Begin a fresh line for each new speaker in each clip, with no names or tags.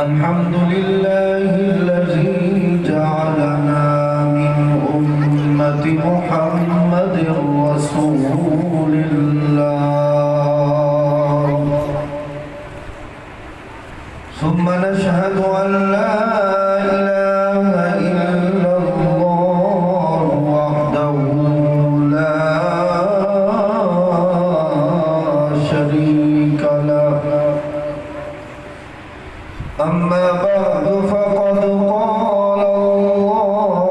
الحمد لله الذي جعلنا من أمة محمد رسول الله ثم نشهد أن لا إله إلا الله وحده لا شريك له أما بعد فقد قال الله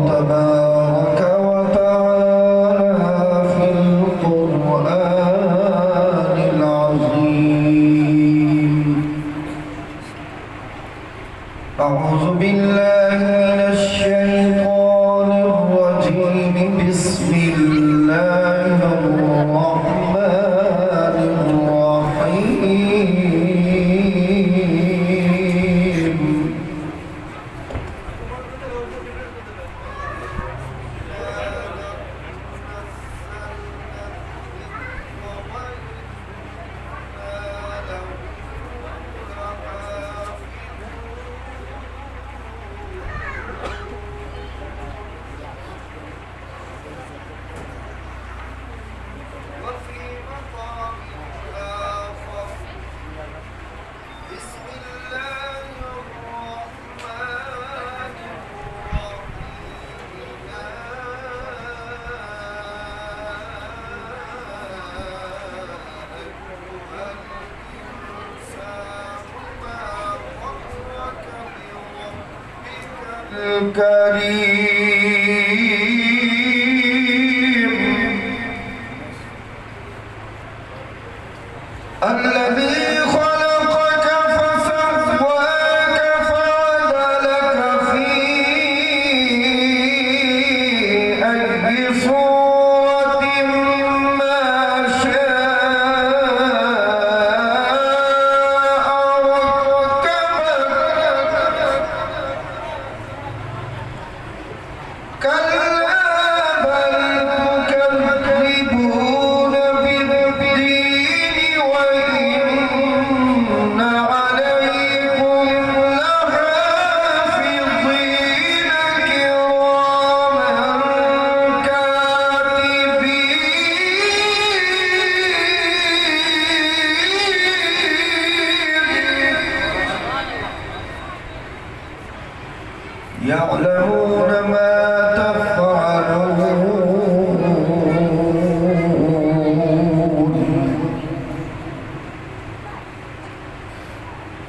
تبارك وتعالى في القرآن العظيم أعوذ بالله من الشيطان الرجيم بسم الله الرحمن الرحيم الكريم الذي خلقك فسواك فعدلك في أي صورة ما شاء ركبك كلا بل تكذبون بالدين وإن عليكم لحافظين كراما كاتبين يعلمون ما تفعلون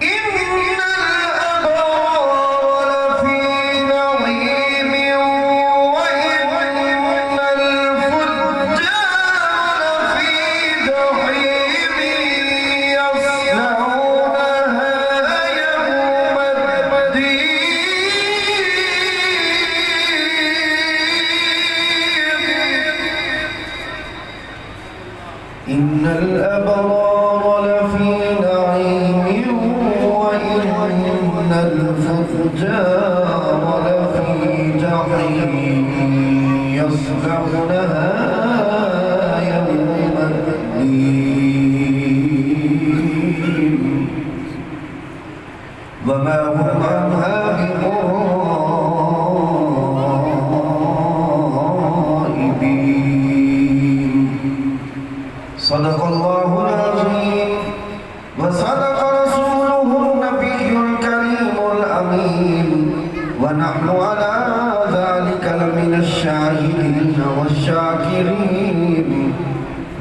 إن الأبرار لفي نعيم وإن الفجار لفي جحيم يصلونها يوم الدين إن الأبرار لفي نعيم وإن الفجار لفي جحيم يصلونها يوم الدين وما هم عنها بغائبين صدق الله العظيم وصدق رسوله النبي الكريم الأمين ونحن على ذلك لمن الشاهدين والشاكرين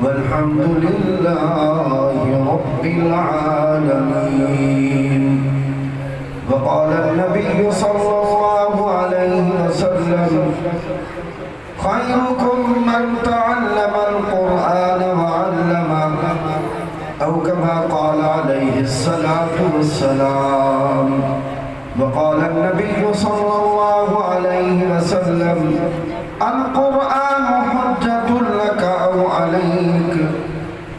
والحمد لله رب العالمين وقال النبي صلى الله عليه وسلم خيركم من تعلم القرآن وعلمه أو كما قال عليه الصلاة والسلام وقال النبي صلى الله عليه وسلم القرآن حجة لك أو عليك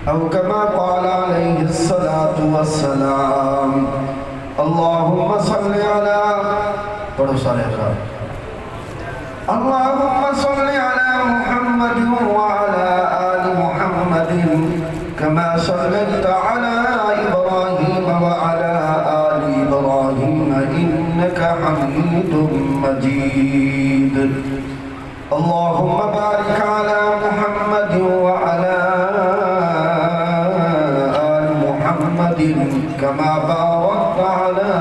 أو كما قال عليه الصلاة والسلام اللهم صل على اللهم صل على محمد وعلى آل محمد كما صليت على إبراهيم وعلى آل كما باركت على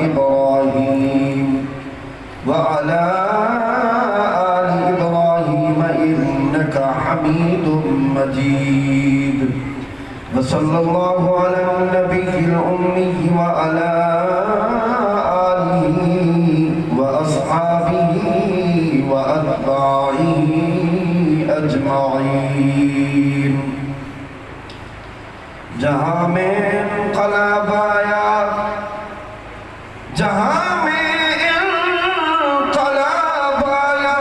إبراهيم وعلى آل إبراهيم إنك حميد مجيد وصلى الله على النبي الأمي وعلى آله وأصحابه وأتباعه أجمعين جہاں میں انقلاب آیا جہاں میں انقلاب آیا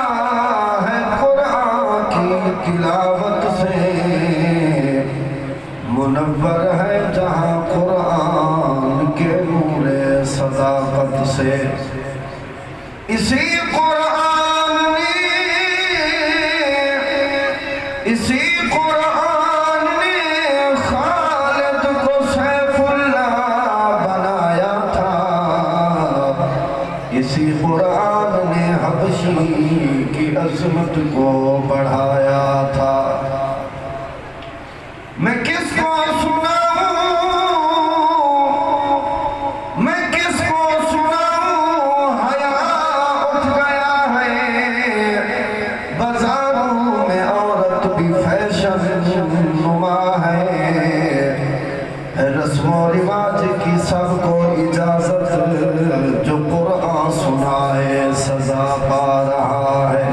ہے قرآن کی تلاوت سے منور ہے جہاں قرآن کے نور صداقت سے اسی قرآن نے خالد کو سیف اللہ بنایا تھا اسی قرآن نے حبشی کی عظمت کو بڑھایا تھا میں کس کو سناؤں میں کس کو سناؤں حیا اٹھ گیا ہے بازاروں میں عورت بھی فیشن نما ہے رسم و رواج کی سب کو اجازت جو قرآن سنائے سزا پا رہا ہے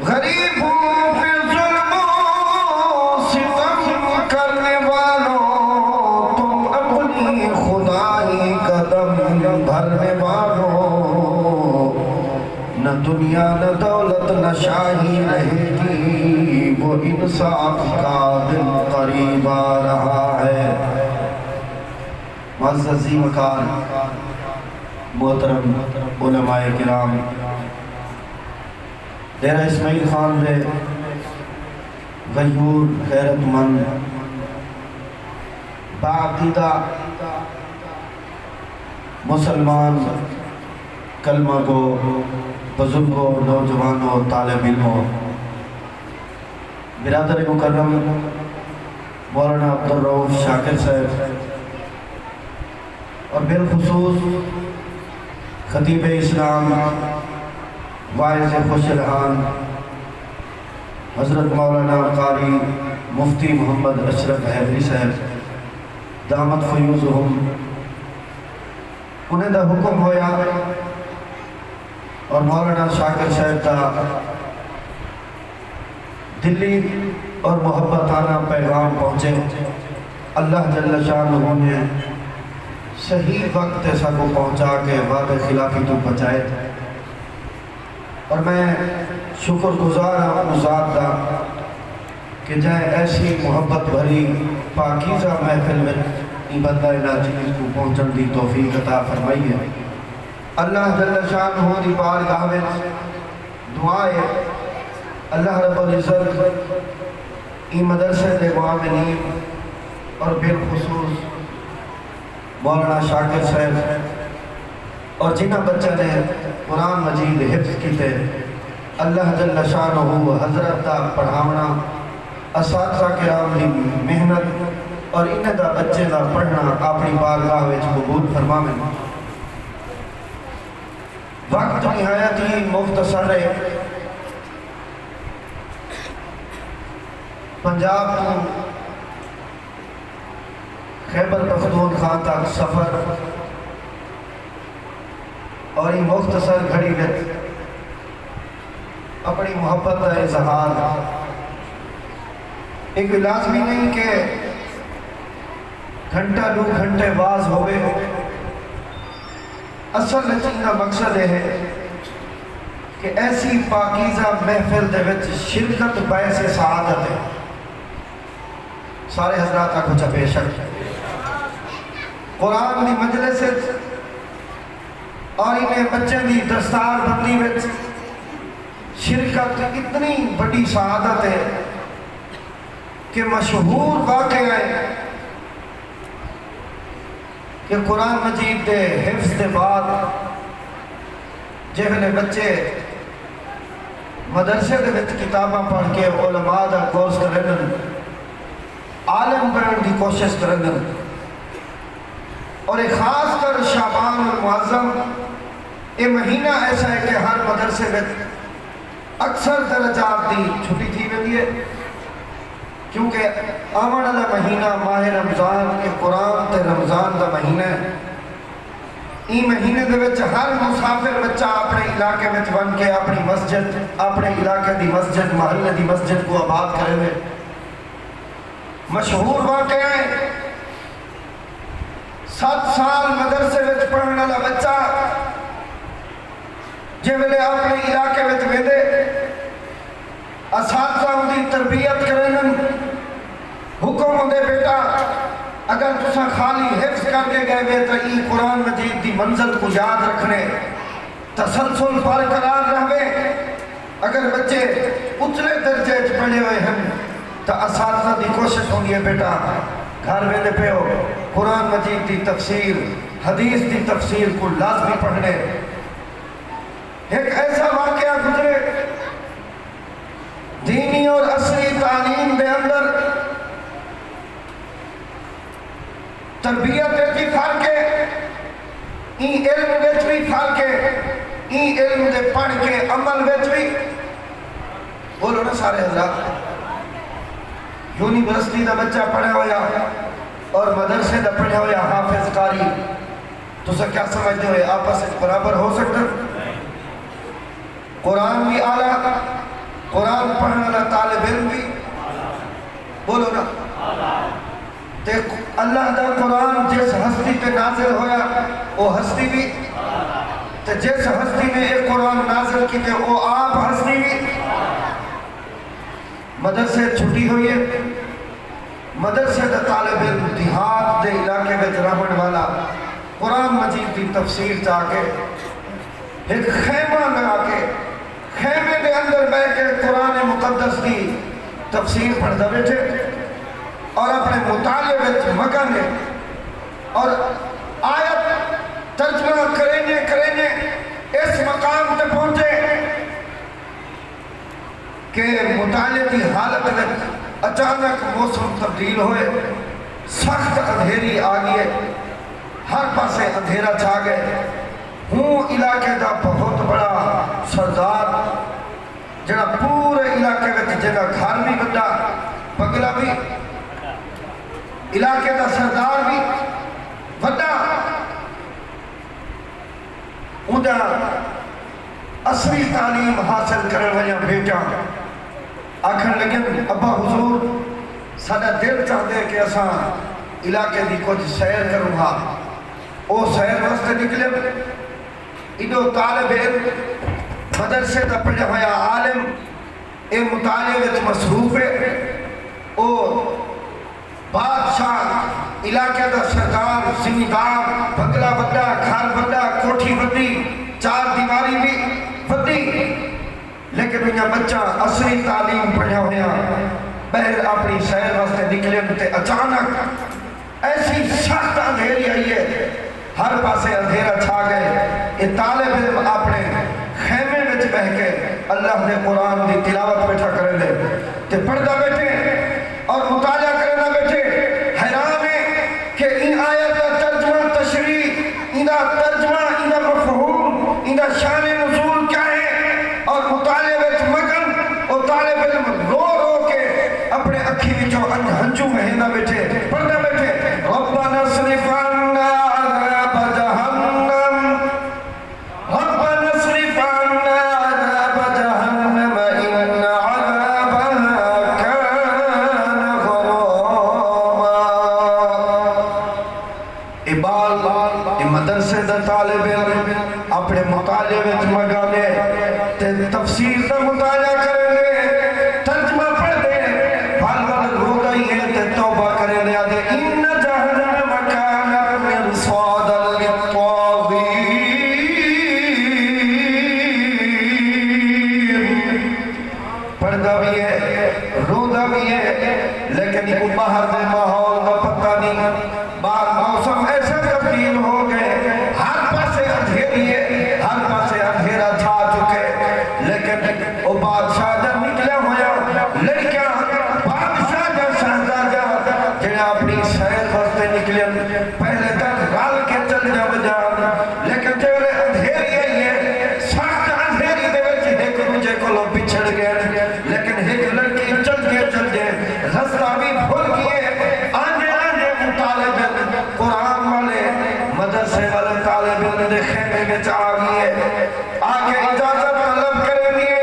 غریبوں پہ ظلم و ستم کرنے والوں تم اپنی خدائی قدم بھرنے والوں نہ دنیا نہ دولت نہ شاہی رہے گی وہ انصاف کا دن قریب آ رہا ہے معززی مکان محترم علماء کرام ڈیرہ اسماعیل خان رے غیور غیرت مند باعقیدہ مسلمان کلمہ کو بزرگوں نوجوانوں طالب علموں برادر مکرم مولانا عبدالرؤوف شاکر صاحب اور بالخصوص خطیب اسلام واعظ خوش الحان حضرت مولانا قاری مفتی محمد اشرف حیدری صاحب دامت فیوزہم انہیں دا حکم ہویا اور مولانا شاکر صاحب دا دلی اور محبتانہ پیغام پہنچے اللہ جل شانہ نے صحیح وقت ایسا کو پہنچا کے وعدہ خلافی تو بچائے اور میں شکر گزار ہوں ذات دا کہ جائے ایسی محبت بھری پاکیزہ محفل میں بندہ ناچیز کو پہنچن دی توفیق عطا فرمائی ہے اللہ جل شانہ دی بارگاہ میں دعائے اللہ رب العزت ای مدرسے دے معاملین اور بالخصوص مولانا شاکر صاحب اور جنہ بچہ نے قرآن مجید حفظ کی تھے اللہ جل شانہ حضرت دا پڑھاونا اساتذہ کرام دی محنت اور انہ دا بچے دا پڑھنا اپنی بارگاہ وچ قبول فرماویں وقت نہایت ہی مختصر ہے پنجاب تو خیبر پختونخوا تک سفر اور یہ مختصر گھڑی میں اپنی محبت کا اظہار ایک لازمی نہیں کہ گھنٹہ دو گھنٹے باز ہوئے اصل نتیجہ مقصد ہے کہ ایسی پاکیزہ محفل دے وچ شرکت باعث سعادت ہے سارے حضرات آنکھو چا بے شک قرآن دی مجلس اور انہیں بچے دی دستار بندی وچ شرکت اتنی بڑی سعادت ہے کہ مشہور واقعہ ہے کہ قرآن مجید دے حفظ دے بعد جہلے بچے مدرسے دے وچ کتاباں پڑھ کے علماء دا کورس کرن عالم بنن دی کوشش کرن اور ایک خاص کر شعبان المعظم یہ مہینہ ایسا ہے کہ ہر مدرسے میں اکثر درجات دی چھٹی تھی ویندی ہے، کیونکہ آمن والا مہینہ ماہ رمضان کے قرآن تے رمضان دا مہینہ ہے۔ این مہینے دے وچ ہر مسافر بچہ اپنے علاقے میں بن کے اپنی مسجد، اپنے علاقے دی مسجد، محلے دی مسجد کو آباد کرے دے۔ مشہور واقعہ ہے 7 سال مدرسے وچ پڑھنے والا بچہ جے ویلے اپنے علاقے وچ ویندے اساتذہ ان کی تربیت کرن، حکم ہوندے بیٹا اگر تساں خالی حفظ کر کے گئے وے تو ای قرآن مجید دی منزل کو یاد رکھنے، تسلسل برقرار رہے۔ اگر بچے اتلے درجے چ پڑھے ہوئے ہیں تو اساتذہ دی کوشش ہوندی ہے بیٹا گھر ویندے پیو قرآن مجید دی تفسیر، حدیث دی تفسیر کو لازمی پڑھنے۔ ایک ایسا واقعہ گزرے دینی اور عصری تعلیم دے اندر تربیت بھی فرق ہے، این علم وچ بھی فرق ہے، این علم دے پڑھ کے عمل وچ بھی۔ بولو نا سارے حضرات، یونیورسٹی دا بچہ پڑھا ہویا اور مدرسے دا پڑھا ہویا حافظ قاری، تو سا کیا سمجھتے ہوئے آپس سے برابر ہو سکتا؟ قرآن بھی اعلیٰ، قرآن پڑھنے والا طالب علم بھی، بولو نا، تے اللہ دا قرآن جس ہستی پہ نازل ہویا وہ ہستی بھی، تے جس ہستی میں ایک قرآن نازل کی تے وہ آپ ہستی بھی۔ مدرسے چھٹی ہوئی ہے، مدرسے دا طالب علم دیہات دے علاقے میں رہن والا قرآن مجید دی تفسیر چاہ کے ایک خیمہ لگا کے خیمے دے اندر بیٹھ کے قرآن مقدس دی تفسیر پڑھتا بیٹھے اور اپنے مطالعے وچ مگن ہے اور آیت ترجمہ کریں اس مقام تے پہنچے کہ مطالعے کی حالت میں اچانک موسم تبدیل ہوئے، سخت اندھیری آ گئے، ہر پاسے اندھیرا چھا گئے۔ ہوں علاقے دا بہت بڑا سردار جڑا پورے علاقے میں جگہ گھر بھی بڑا، بگلا بھی، علاقے دا سردار بھی بڑا، اوندا عصری تعلیم حاصل کرنے والا بیٹا آکھن لگے ابا حضور ساڈا دل چاہتے کہ اساں علاقے دی کچھ سیر کروں گا۔ او سیر واسطے نکلے، ادو طالب علم مدرسے دا پڑھا ہویا عالم اے مطالعے وچ مصروف ہے، او بادشاہ علاقے دا سردار زمیندار بنگلہ بڑا، گھر بڑا، کوٹھی بڑی، چار دیواری بھی بڑی، لیکن میرا بچہ عصری تعلیم پڑھا ہویا بہر اپنی سیر واسطے نکلے تے اچانک ایسی سخت اندھیری آئی ہے، ہر پاسے اندھیرا چھا گئے۔ یہ طالب علم اپنے خیمے میں بہ کے اللہ نے قرآن دی تلاوت بیٹھا کریں دے تے پڑھدا بیٹھے اور مطالعہ کرنا بیٹھے۔ حیران ہے کہ ان آیت کا ترجمہ تشریح، ان کا ترجمہ، ان کا مفہوم، ان کا شان نزول کیا ہے، اور مطالعے وچ مگن اور طالب علم رو رو کے اپنے اکھی وچوں ہنجو مہینہ بیٹھے پڑھدا بیٹھے۔ ربنا اصرف عنا عذاب جہنم، ربنا اصرف عنا عذاب جہنم ان عذابها كان غراما۔ اے مدرسے دا طالب علم اپنے مطالعے وچ مگانے تے تفسیر دا مطالعہ کریں گے، ترجمہ پڑھ دے، بھال بھال رو گئی ہے تے توبہ کریں دے آدھے ان جہنم کانت مرصادا للطاغین۔ پڑھدا بھی ہے، رودا بھی ہے، لیکن کو باہر دے ماحول کا پتہ نہیں، بعد موسم ایسے تبدیل ہو گئے، ہر پاسے اندھیری ہے، ہر پاسے اندھیرا چھا چکے، لیکن وہ بادشاہ جب نکلے ہویا لڑکیاں بادشاہ جب شہزادہ جنہیں اپنی سیر واسطے نکلے، پہلے تک رل رستہ بھی بھول گئے آنے آنے طالب قرآن والے مدرسے والے طالب علم خیمے میں آ گئے آگے اجازت طلب کرے دیے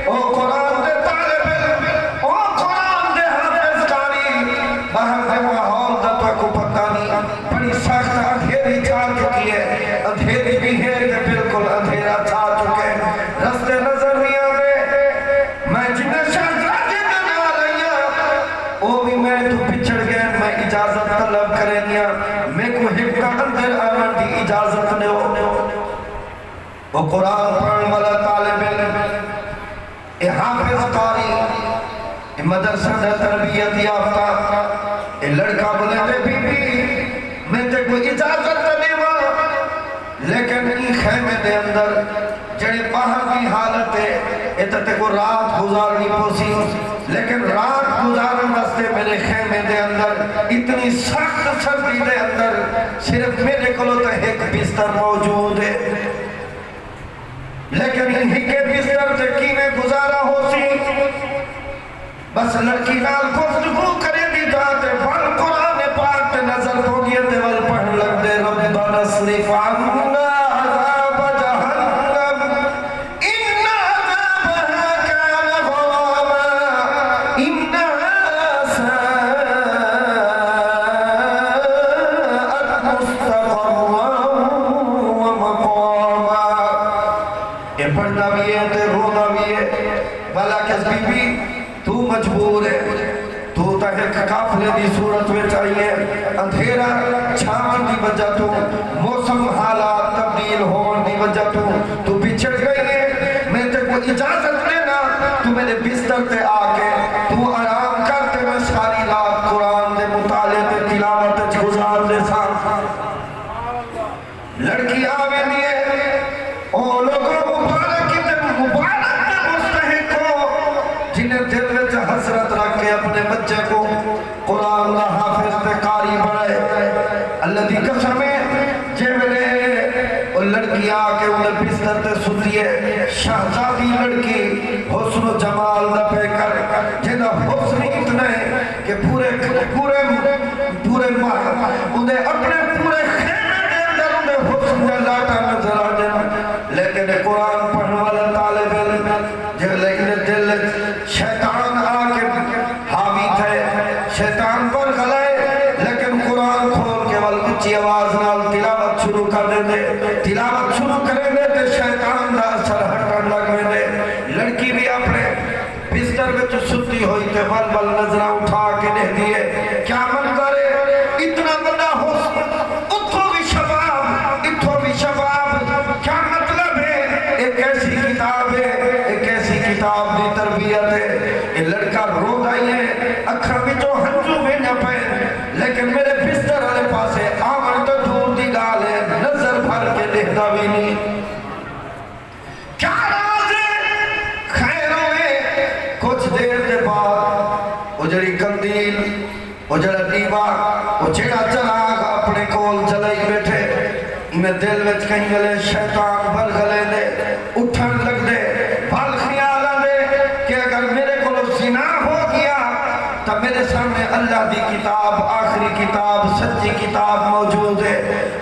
او قرآن دے طالب علم او قرآن دے حافظ کاری باہر دے ماحول دا تو کو پتہ نہیں بڑی سخت اندھیری چھا چکی ہے اندھیری بھی ہے کہ بالکل اندھیرا چھا چکے رستے نظر نہیں آتے میں جنہیں شہزادی میں نہ رہیا او بھی میں تو پچھڑ گئے میں اجازت طلب کرے دیا میں کو حکم اندر آمن دی اجازت نے وہ قرآن پڑھن والا طالب علم اے حافظ قاری اے مدرسہ دے تربیت یافتہ اے لڑکا بولے دے بی بی میں تے کوئی اجازت نہیں ہوا لیکن ای خیمے دے اندر جڑی باہر کی حالت ہے اے تے کو رات گزارنی پوسی لیکن رات گزارن واسطے میرے خیمے دے اندر اتنی سخت سردی دے اندر صرف میرے کلو تے ایک بستر موجود ہے لیکن انہی کے بستر تے کیویں گزارا ہو سی بس لڑکی نال گفتگو کرے دی جاتے ول قرآن پاک تے نظر ہو گیا تے ول پڑھ لگ دے ربنا اصرف عنا عذاب جہنم ان عذابها كان غراما انها ساءت مستقرا ومقاما یہ پڑھنا بھی ہے تے رونا بھی ہے بھلا کس بی بی تو مجبور ہے تو تاہر قافلے دی صورت میں چاہیے اندھیرا چھاون دی وجہ تو موسم حالات تبدیل ہون دی وجہ تو بچھڑ گئی ہے میں تے کوئی اجازت لینا تو میرے بستر تے آکے تو آرام کرتے میں ساری رات قرآن دے مطالعے تے تلاوت گزار دے سان لڑکی آوے دیئے او لوگوں مبارک مستحق ہو جنہیں دل میں حسرت رکھ کے اپنے بچے کو قرآن کا حافظ تے قاری بنائے اللہ دی قسم ہے جے میرے وہ لڑکی آکے انہیں بستر تے ستی ہے شہزادی لڑکی حسن و جمال دا پہ کر جنہ حسن اتنا ہے کہ پورے انہیں اپنے پورے خیمے دے اندر انہیں حسن دے لاٹا نظر آ جائے لیکن قرآن پڑھنے والا طالب علم جو لیکن دل شیطان آکے حاوی تھے شیطان پر غلائے لیکن قرآن کھول کے اچھی آواز نال تلاوت شروع کر دے تلاوت شروع کرے دے تے شیطان دا اثر ہٹن لگ دے لڑکی بھی اپنے بستر میں ستی ہوئی تے بل نظرہ اٹھا کے دے دیے کیا منظر ہے اتنا بڑا حسن اتھو بھی شباب کیا مطلب ہے ایک ایسی کتاب ہے ایک ایسی کتاب دی تربیت ہے یہ لڑکا رو گئی ہے اکھر بھی تو ہنجو میں نہ پہ لیکن میرے بستر والے پاسے آمن تو دور دی گال ہے نظر بھر کے دیکھتا بھی نہیں کیا راز ہے خیر ہوئے کچھ دیر دے بعد اجڑی کندیل اجڑا دیوا اجڑا چراغ اپنے کول جلائی بیٹھے انہیں دل وچ کہیں گلے شیطان بل گلے دے اٹھن لگ دے بل خیال دے کہ اگر میرے کو زنا ہو گیا تو میرے سامنے اللہ دی کتاب آخری کتاب سچی کتاب موجود ہے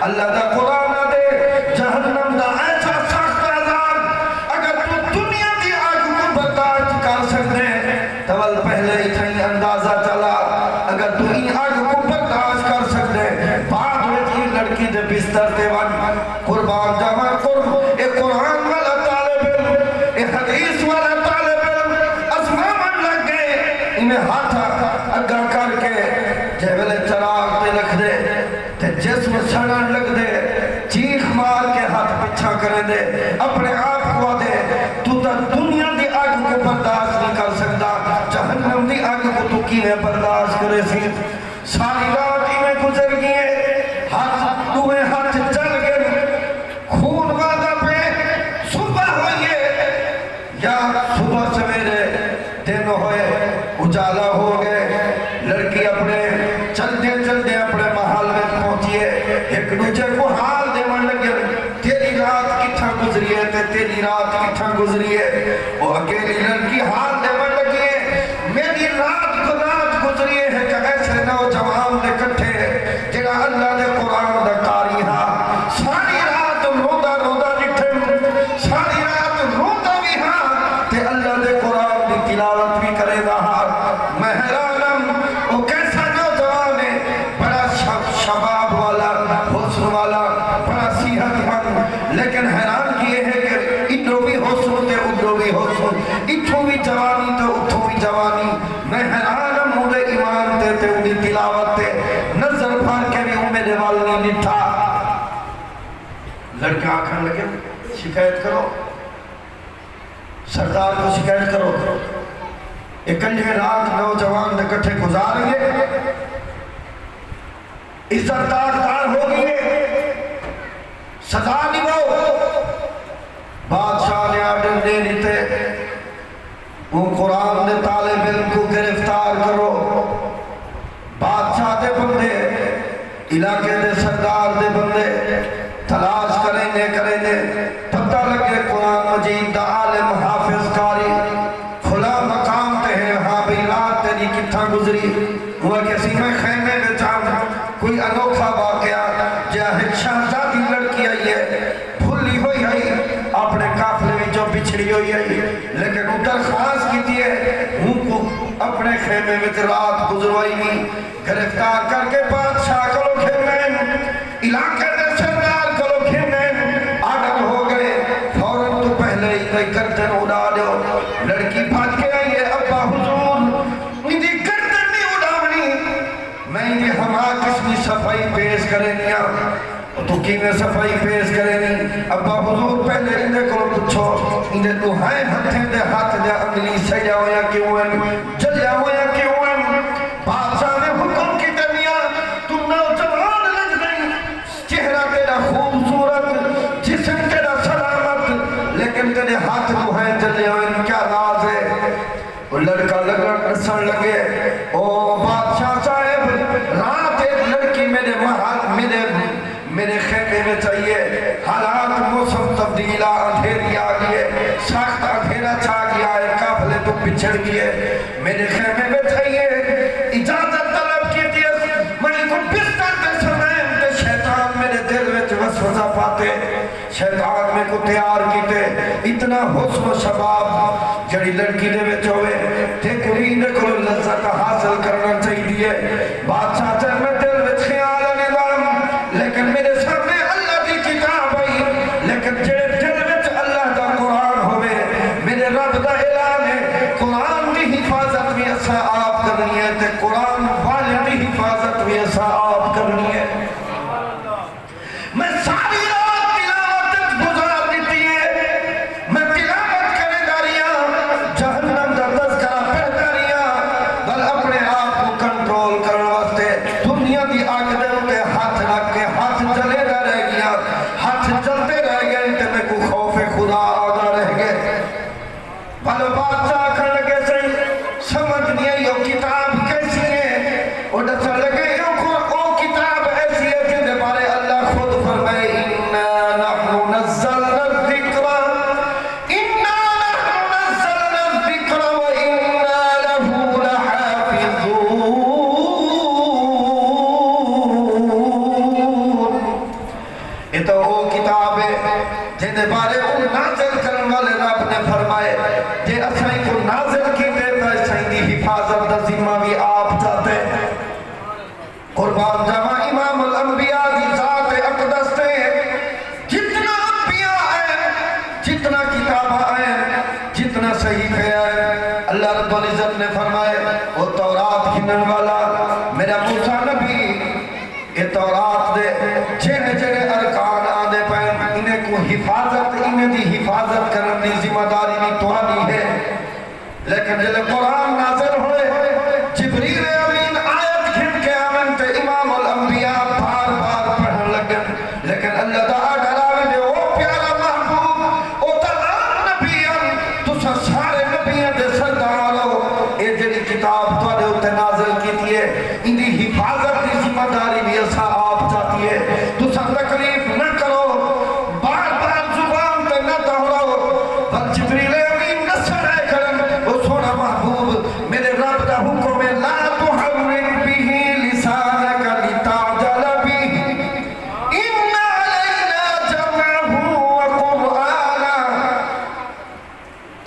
اللہ دا قرآن دے جہنم دا ایسا سخت عذاب اگر تو دنیا دی آگ کو برداشت کر سکتے تو پہلے اتنی اندازہ چلا اگر تو این آگ کو برداشت کر سکتے بعد میں یہ لڑکی دے بستر تے ون قربان جاوان قرب ایک قرآن والا طالب علم ایک حدیث والا طالب علم ازمامن لگ گئے انہیں ہاتھ اگا کر کے جیولے چراغ تے لکھ دے تے جسم سڑن لگ دے چیخ مار کے ہاتھ پچھا کرے دے اپنے آپ کو دے تو تا دنیا دی آگ کو برداشت نہیں کر سکتا جہنم دی آگ کو تو کینے برداشت کرے سی ساری رات ہی میں گزر گئے ہاتھ چل گئے خون وعدہ پہ صبح ہوئیے یا صبح سویرے دن ہوئے اجالا ہو گئے لڑکی اپنے چلتے اپنے محل میں پہنچیے ایک دوسرے کو حال دیوان لگے تیری رات کتھا گزری ہے تیری رات کتھا گزری ہے وہ اکیلی لڑکی حال دیوان لگے میری رات تے ان کی تلاوت تے نظر پھر کے بھی وہ میرے وال نہیں نٹھا. لڑکے آنکھن لگے شکایت کرو سردار کو شکایت کرو. اکلے رات نوجوان نے کٹھے گزار گئے عزت دار ہو گئے سزا نبھاؤ. بادشاہ نے آرڈر دے دیتے وہ قرآن دے طالب علم کو گرفتار کرو. بادشاہ دے بندے علاقے دے سردار دے بندے تلاش کریں گے پتہ لگے قرآن مجید دا عالم حافظ قاری کھلا مقام تے ہے. ہاں بھی رات تیری کتھا گزری ہوا کسی میں خیمے میں چاہتا کوئی انوکھا واقعہ جہاں ایک شہزادی لڑکی آئی ہے بھولی ہوئی ہے اپنے قافلے میں جو بچھڑی ہوئی ہے لیکن وہ درخواست کی تھی ہے ان کو اپنے خیمے میں رات گزروائی نہیں. گرفتار کر کے بادشاہ کرو کھیمیں علاقے دے سردار کرو کھیمیں آڈر ہو گئے فوراں تو پہلے ہی کوئی گردن اڑا دو. لڑکی بھاگ کے آئی ہے ابا حضور مجھے گردن نہیں اڑاونی میں یہ ہما قسمی صفائی پیش کریں گیا تو کی میں صفائی پیش کریں گی. ابا حضور پہلے انہیں کو پچھو انہیں تو ہائیں ہتھیں دے ہاتھ دے انگلی سجا ہویا کیوں ہیں جلیا ہویا کیوں ہیں. بادشاہ نے حکم کی دنیا تم نوجوان لگ گئی چہرہ تیرا خوبصورت جسم تیرا سلامت لیکن تیرے ہاتھ کو ہیں جلیا ہوئے کیا راز ہے. وہ لڑکا لگن لگے او بادشاہ صاحب رات ایک لڑکی میرے خیمے میں چاہیے. حالات موسم تبدیل اندھیری آ گئے سخت اندھیرا چھا گیا ہے قافلے تو پچھڑ گئے میرے خیمے میں چاہیے. اجازت طلب کی تھی میں کو بستر دے سمائیں تے شیطان میرے دل وچ وسوسہ پاتے شیطان میں کو تیار کیتے اتنا حسن و شباب جڑی لڑکی دے وچ ہوئے تے کڑی دے کو لذت حاصل کرنا چاہیے. بادشاہ سے میں دل وچ خیال نظام لیکن میرے سامنے اللہ کی کتاب آئی لیکن جڑے دل وچ اللہ دا قرآن ہوئے میرے رب دا اعلان ہے قرآن دی حفاظت بھی اسا آپ کرنی ہے تے قرآن والے دی حفاظت بھی اسا آپ کرنی ہے. میں ساری رات تلاوت گزار دیتی ہے میں تلاوت کرے داریا جہنم دا تذکرہ پڑھ داریا بل اپنے آپ کو کنٹرول کرنے واسطے دنیا دی آگ دے اتے ہاتھ رکھ کے ہاتھ جلے رہ گیا ہاتھ جلتے رہ گئے تے میں کو خوف خدا آگا رہ گئے. بھلو بادشاہ کھڑ لگے سے سمجھ نہیں ہے یہ کتاب کیسی ہے وہ ڈسا لگے وہ کتاب ایسی ہے جن بارے اللہ خود فرمائے اِنَّا نَحْنُ نَزَّلْنَا الذِّكْرَ وَإِنَّا لَهُ لَحَافِظُونَ. یہ تو وہ کتاب ہے جن بارے وہ نازل کرنے والے رب نے فرمائے جے اسائی کو نازل کی دیتا ہے اسائی دی حفاظت دا ذمہ بھی آپ چاہتے ہیں. قربان جمع امام الانبیاء دی ذات اقدس تے جتنا انبیاء ہیں جتنا کتابہ ہیں جتنا صحیفے ہیں اللہ رب العزت نے فرمائے وہ تورات کھنن والا میرا موسیٰ نبی یہ تورات دے جنہیں جنہیں ارکان آدھے پہن انہیں کو حفاظت انہیں دی حفاظت کرنے دی ذمہ داری نہیں توانی ہے. لیکن جلے قرآن نازل ہوئے جبریل امین آیت کھن کے آمن تے امام الانبیاء بار بار پڑھن لگن لیکن اللہ تعالیٰ ڈراوے دے او پیارا محبوب او تمام نبیان تو سارے نبیان دے سردارو اے جنی کتاب تو نے اتے نازل کی دیئے ان دی حفاظت دی ذمہ داری بھی ایسا آپ چاہتی ہے. تو سا تکلیف نہ کرو بار بار زبان تے نہ دہراؤ بل جبریل امین نہ سڑے کرن او سونا محبوب میرے رب دا حکم ہے لا تحرک به لسانک لتعجل به ان علینا جمعہ وقرآنا.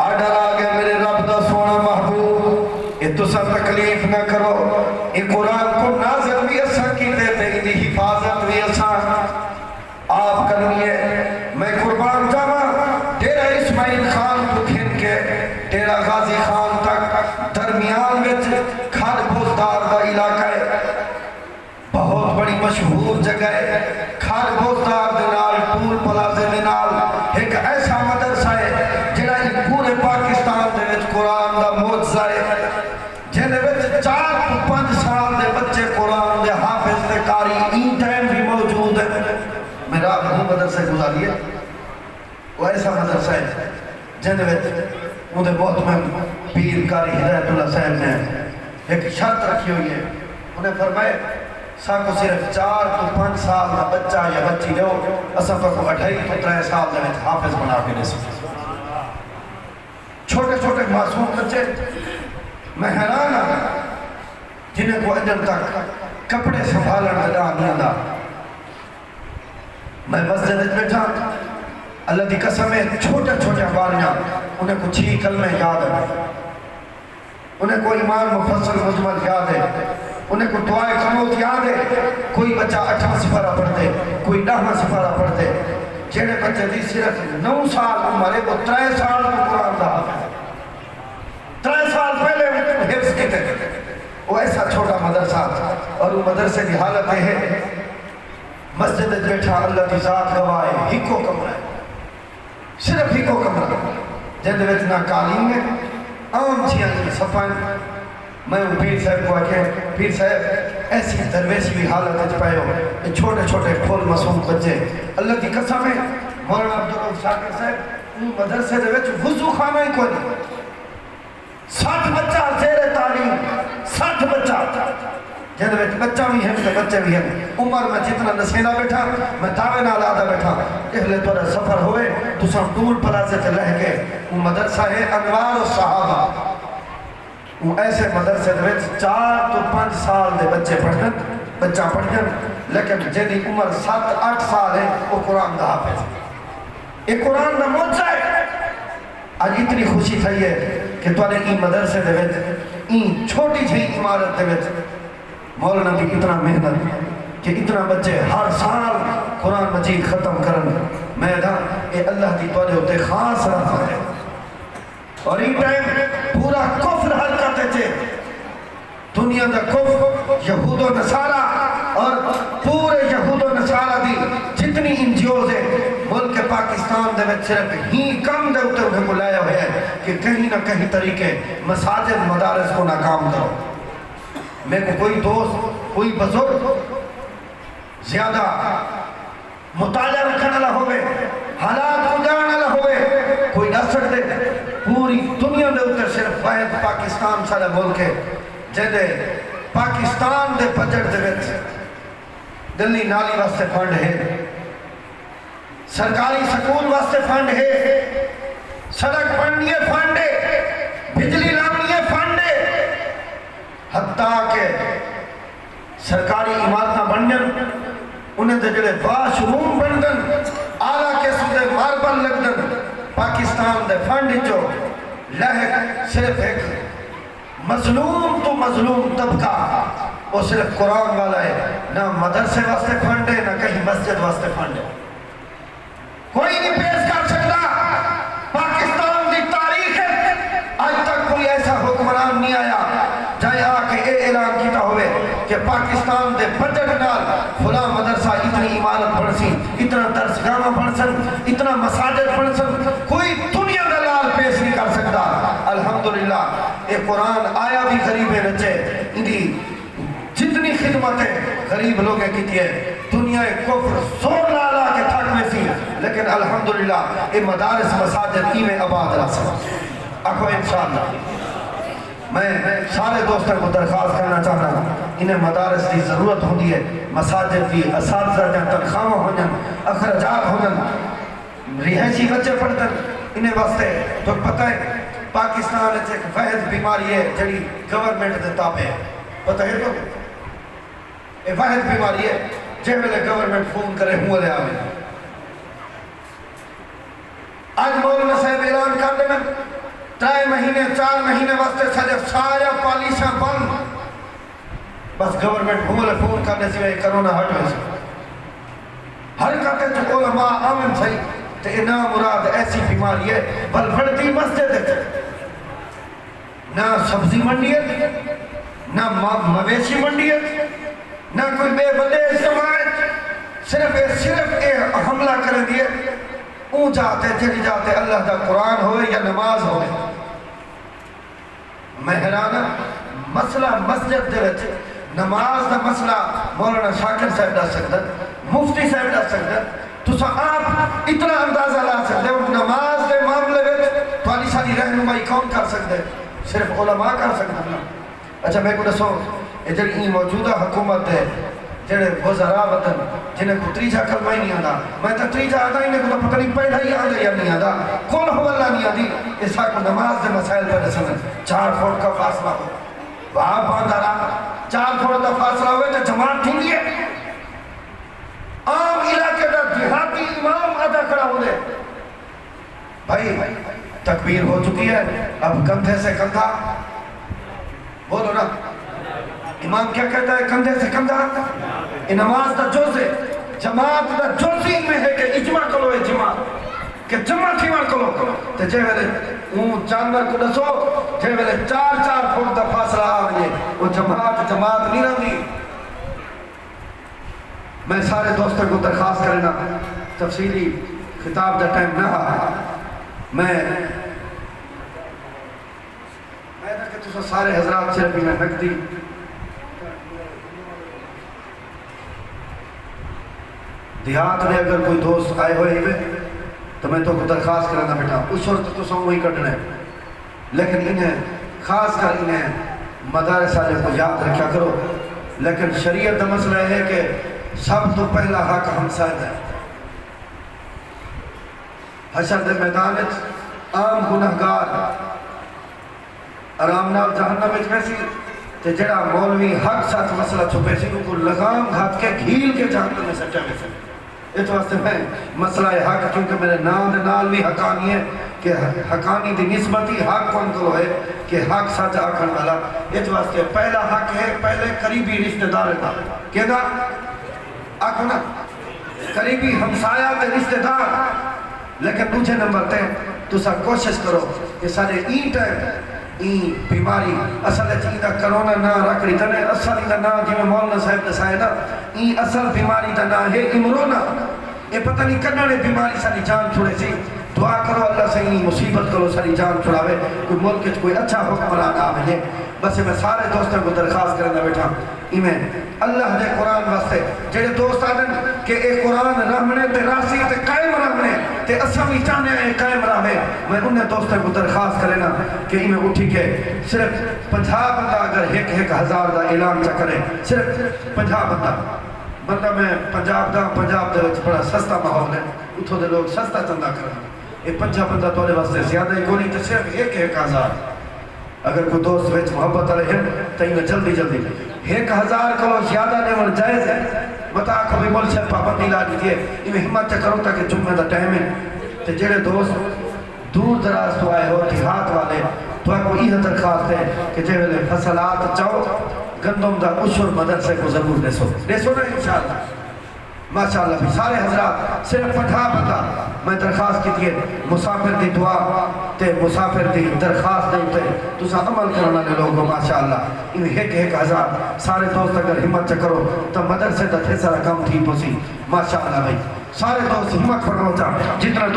آڈر آگے میرے رب دا سونا محبوب یہ تو سا تکلیف نہ کرو یہ قرآن کو نازل بھی ایسا کی دیتے انہی حفاظت بھی ایسا آپ کرنیے. میں قربان جاما تیرا اسماعیل خان کو کھن کے تیرا غازی خان تک درمیان وچ کھڑ بوزدار دا علاقہ ہے، بہت بڑی مشہور جگہ ہے، کھار بوزدار دے نال ٹول پلازے دے نال ایک ایسا مدرسہ ہے جڑا پورے پاکستان دے وچ قرآن دا معجزہ ہے، جہدے وچ 4 تو 5 سال دے بچے قرآن دے حافظ تے قاری این ٹائم بھی موجود ہے۔ میرا وہ مدرسہ گزاری ہے، وہ ایسا مدرسہ ہے جہدے وچ مجھے بہت میں پیر قاری ہدایت اللہ صاحب نے ایک شرط رکھی ہوئی ہے، انہیں فرمائے ساکو صرف 4 تو 5 سال دا بچہ یا بچی لو، اساں کو 2.5 تو 3 سال دے وچ حافظ بنا کے دے سکتے۔ چھوٹے چھوٹے معصوم بچے، میں حیران ہوں جنہیں کو اجل تک کپڑے سنبھالن دا نہیں آندا۔ میں مسجد وچ بیٹھا، اللہ دی قسم ہے چھوٹے چھوٹے باریاں انہیں کو 6 کلمے یاد ہے، انہیں کو ایمان مفصل مجمل یاد ہے، انہیں کو دعائے قنوت یاد ہے۔ کوئی بچہ 8 سپارہ پڑھتے، کوئی 10 سپارہ پڑھتے، جنہیں بچے دی صرف 9 سال عمر ہے، وہ 3 سال کو قرآن دا حافظ ہے، 3 سال پہلے حفظ کیتے تھے۔ وہ ایسا چھوٹا مدرسہ، اور وہ مدرسے کی حالت ہے مسجد بیٹھا اللہ کی ذات گواہ ہے، ہکو کمرہ ہے، صرف ہکو کمرہ، جہاں وچ نہ قالین ہے، عام چیزیں صفائیں۔ میں پیر صاحب کو آکھے پیر صاحب ایسی درویشی بھی حالت ہے پائے ہو، یہ چھوٹے چھوٹے پھول معصوم بچے، اللہ کی قسم ہے مولانا عبدالرؤف شاکر صاحب ان مدرسے دے وچ وضو خانہ ہی کوئی نہیں، 60 بچہ زیر تعلیم، 60 بچہ، جہاں وچ بچہ بھی ہیں تو بچے بھی ہیں۔ عمر میں جتنا نسینا بیٹھا، میں دعوے نال آدھا بیٹھا، اہلے تورا سفر ہوئے تو سب ٹول پلازے سے لہ کے وہ مدرسہ ہے انوار الصحابہ، وہ ایسے مدرسے دے وچ 4 تو 5 سال دے بچے پڑھن، بچہ پڑھن، لیکن جنہی عمر 7-8 سال ہے وہ قرآن دا حافظ ہے۔ یہ قرآن دا معجزہ ہے۔ آج اتنی خوشی تھی ہے کہ تو نے این مدرسے دے وچ این چھوٹی جھی عمارت دے وچ مولانا بھی اتنا محنت کہ اتنا بچے ہر سال قرآن مجید ختم کرن۔ میں دا اے اللہ دی تو نے ہوتے خاص رحمت ہے، اور این ٹائم پورا کفر حل کرتے تھے، دنیا دا کفر یہود و نصارہ، اور پورے یہود و نصارہ دی جتنی انجیوز ہے ملک پاکستان دے وچ صرف ہی کم دے ہوتے انہیں بلایا ہوئے ہیں کہ کہیں نہ کہیں طریقے مساجد مدارس کو ناکام کرو۔ میں کو کوئی دوست، کوئی بزرگ زیادہ مطالعہ رکھنے والا ہوئے، حالات کو جاننے والا ہوئے، کوئی نہ سکتے پوری دنیا دے اتر صرف واحد پاکستان سارے ملک ہے جہدے پاکستان دے بجٹ دے وچ دلی نالی واسطے فنڈ ہے، سرکاری سکول واسطے فنڈ ہے، سڑک بننی فنڈ ہے، بجلی لانی فنڈ ہے، حتیٰ کہ سرکاری عمارتیں بنن، انہیں دے جڑے واش روم بندن، آلہ قسم دے ماربل لگدن، پاکستان دے فنڈ جو لہک صرف ایک مظلوم تو مظلوم طبقہ وہ صرف قرآن والا ہے، نہ مدرسے واسطے فنڈ ہے نہ کہیں مسجد واسطے فنڈ ہے۔ کوئی نہیں پیش کر سکتا، پاکستان دی تاریخ ہے آج تک کوئی ایسا حکمران نہیں آیا جائے آ کے اے اعلان کیتا ہوئے کہ پاکستان دے بجٹ نال فلاں مدرسہ اتنی عمارت بن سی، اتنا درسگاہ بن سن، اتنا مساجد بن سن، کوئی دنیا دا لال پیش نہیں کر سکتا۔ الحمدللہ اے قرآن آیا بھی غریب بچے، اندھی جتنی خدمتیں غریب لوگیں کی ہے، دنیا کفر زور لالا کے تھک میں سی، لیکن الحمدللہ اے مدارس مساجد کی میں آباد راسا اکو انشاءاللہ۔ میں سارے دوستوں کو درخواست کرنا چاہتا ہوں، انہیں مدارس کی ضرورت ہوتی ہے، مساجد کی اساتذہ جہاں تنخواہ ہو جن، اخراجات ہو جن، رہائشی بچے پڑھتے انہیں واسطے تو پتہ ہے پاکستان ایک واحد بیماری ہے جڑی گورنمنٹ دے تابع ہے، پتہ ہے تو یہ واحد بیماری ہے جے ویلے گورنمنٹ فون کرے ہوں لے آوے۔ آج مولانا صاحب اعلان کر دینا 3 مہینے 4 مہینے واسطے سارا پالیساں بند، بس گورنمنٹ ہوں لے فون کرنے سے کرونا ہٹ میں سے ہر کہتے جو علماء آمن صحیح تو انا مراد ایسی بیماری ہے بل بڑھتی مسجد ہے، نہ سبزی منڈی ہے، نہ مویشی منڈی ہے نہ کوئی بے بلے اجتماع ہے، صرف حملہ کریں دیے اون جاتے جڑی جاتے اللہ دا قرآن ہوئے یا نماز ہوئے۔ میں حیران مسئلہ مسجد دے وچ نماز دا مسئلہ مولانا شاکر صاحب دا سکتا مفتی صاحب دا سکتا تو آپ اتنا اندازہ لا سکتے ہو نماز دے معاملے وچ تھوڑی ساری رہنمائی کون کر سکتے صرف علماء کر سکتے ہیں۔ اچھا میں کو دسو یہ جڑی موجودہ حکومت ہے جڑے وزراء وطن جنہیں کو تریجا کلمہ ہی نہیں آتا، میں تو تریجا آتا ہی نہیں، پتہ نہیں پہلا ہی آتا یا نہیں آتا، کون ہو اللہ نہیں آتی، اس کو نماز دے مسائل پر رسن 4 فٹ کا فاصلہ ہو وہاں باندھا رہا 4 فٹ کا فاصلہ ہوئے تو جماعت تھی گئی ہے، عام علاقے دا دیہاتی امام ادا کھڑا ہو دے بھائی تکبیر ہو چکی ہے، اب کندھے سے کندھا بولو نا، امام کیا کہتا ہے کندھے سے کندھا، یہ نماز دا جز ہے، جماعت دا جز ہی میں ہے کہ اجماع کرو اجماع کہ جمع تھی مار کرو تو جے ویلے اون جانور کو دسو جے ویلے 4 فٹ دا فاصلہ آئے وہ جماعت نہیں رہی۔ میں سارے دوستوں کو درخواست کرنا تفصیلی خطاب دا ٹائم نہ میں کہ تو سارے حضرات صرف میں نقدی دیہات میں اگر کوئی دوست آئے ہوئے ہی تو میں تو کو درخواست کرنا بیٹا اس وقت تو سب وہی کٹنا ہے، لیکن انہیں خاص کر انہیں مدارس والے کو یاد رکھا کرو، لیکن شریعت کا مسئلہ ہے کہ سب تو پہلا حق ہمسائے ہے۔ حشر دے میدان عام گناہگار آرام نال جہنم وچ ویسی تے جڑا مولوی حق ساتھ مسئلہ چھپے سی کو لگام گھات کے گھیل کے جہنم میں سچا ویسے۔ اس واسطے میں مسئلہ حق کیونکہ میرے نام دے نال بھی حقانی ہے کہ حقانی دی نسبتی حق کون کو ہے کہ حق سچ آکھن والا، اس واسطے پہلا حق ہے پہلے قریبی رشتہ دار کا کہنا آکھو نا قریبی ہمسایہ تے رشتہ دار، لیکن دوسرے نمبر تے تو سب کوشش کرو کہ سارے این بیماری اصل چیزہ کرونا نہ رکھ رہی تنے اصل کا نام جی میں مولانا صاحب دسائے نا این اصل بیماری کا نام ہے امرونا، یہ پتہ نہیں کرنے بیماری ساری جان چھوڑے سی، دعا کرو اللہ سے این مصیبت کرو ساری جان چھوڑاوے، کوئی ملک کوئی اچھا حکمران آوے۔ بس میں سارے دوستوں کو درخواست کرنا بیٹھا ایمیں اللہ دے قرآن واسطے جڑے دوست آدھن کہ اے قرآن رہنے تے راسی تے قائم رہنے تے اسا بھی چاہنے ہیں قائم رہے، میں انہیں دوستوں کو درخواست کرنا کہ ایمیں اٹھی کے صرف 50 بندہ اگر 1,000 دا اعلان چا کرے، صرف 50 بندہ میں پنجاب دے وچ بڑا سستا ماحول ہے، اتھو دے لوگ سستا چندہ کرنا، یہ 50 بندہ تولے واسطے زیادہ ہی کوئی تے صرف 1,000 اگر کوئی دوست ویچ محبت رہے تو انہیں جلدی 1,000 کو زیادہ نہیں جائز ہے، بتا کبھی مول سے پابندی لا دیجئے، انہیں ہمت کرو تاکہ جمعہ دا ٹائم ہے تو جڑے دوست دور دراز تو آئے ہو دیہات والے تو آپ کو یہ درخواست ہے کہ جے ویلے فصلات چاہو گندم دا عشر مدرسے کو ضرور دیسو نا انشاءاللہ ماشاءاللہ بھی سارے حضرات صرف 50 بندہ میں درخواست کی دیئے مسافر دی دعا تے مسافر دی درخواست دیتے تو سا عمل کرنا لے لوگوں ماشاءاللہ انہیں 1,000 سارے دوست اگر ہمت چکرو تو مدرسے دا تھے سارا کم تھی پوسی ماشاءاللہ بھائی سارے دوست ہمت پڑھو جا جتنا